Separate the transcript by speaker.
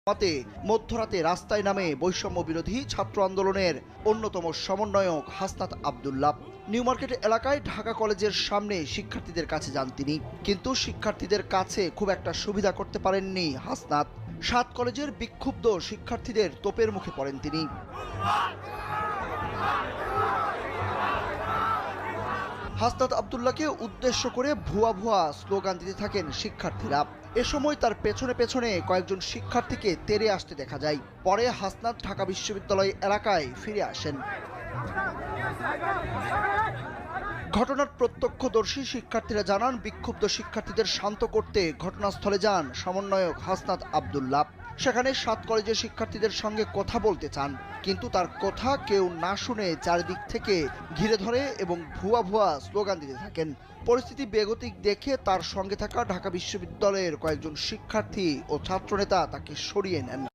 Speaker 1: মতে মধ্যরাতে রাস্তায় নামে বৈষম্য বিরোধী ছাত্র আন্দোলনের অন্যতম সমন্বয়ক হাসনাত আব্দুল্লাহ। নিউ মার্কেট এলাকায় ঢাকা কলেজের সামনে শিক্ষার্থীদের কাছে যান তিনি, কিন্তু শিক্ষার্থীদের কাছে খুব একটা সুবিধা করতে পারেননি হাসনাত। ৭ কলেজের বিক্ষুব্ধ শিক্ষার্থীদের তোপের মুখে পড়েন তিনি। হাসনাত আব্দুল্লাহকে উদ্দেশ্য করে ভুয়া ভুয়া স্লোগান দিতে থাকেন শিক্ষার্থীরা। এ সময় তার পেছনে পেছনে কয়েকজন শিক্ষার্থীকে তেড়ে আসতে দেখা যায়। পরে হাসনাত ঢাকা বিশ্ববিদ্যালয় এলাকায় ফিরে আসেন। ঘটনার প্রত্যক্ষদর্শী শিক্ষার্থীরা জানান, বিক্ষুব্ধ শিক্ষার্থীদের শান্ত করতে ঘটনাস্থলে যান সমন্বয়ক হাসনাত আব্দুল্লাহ। সেখানে ৭ কলেজের শিক্ষার্থীদের সঙ্গে কথা বলতে চান, কিন্তু তার কথা কেউ না শুনে চারিদিক থেকে ঘিরে ধরে এবং ভুয়া ভুয়া স্লোগান দিতে থাকেন। পরিস্থিতি বেগতিক দেখে তার সঙ্গে থাকা ঢাকা বিশ্ববিদ্যালয়ের কয়েকজন শিক্ষার্থী ও ছাত্রনেতা তাকে সরিয়ে নেন।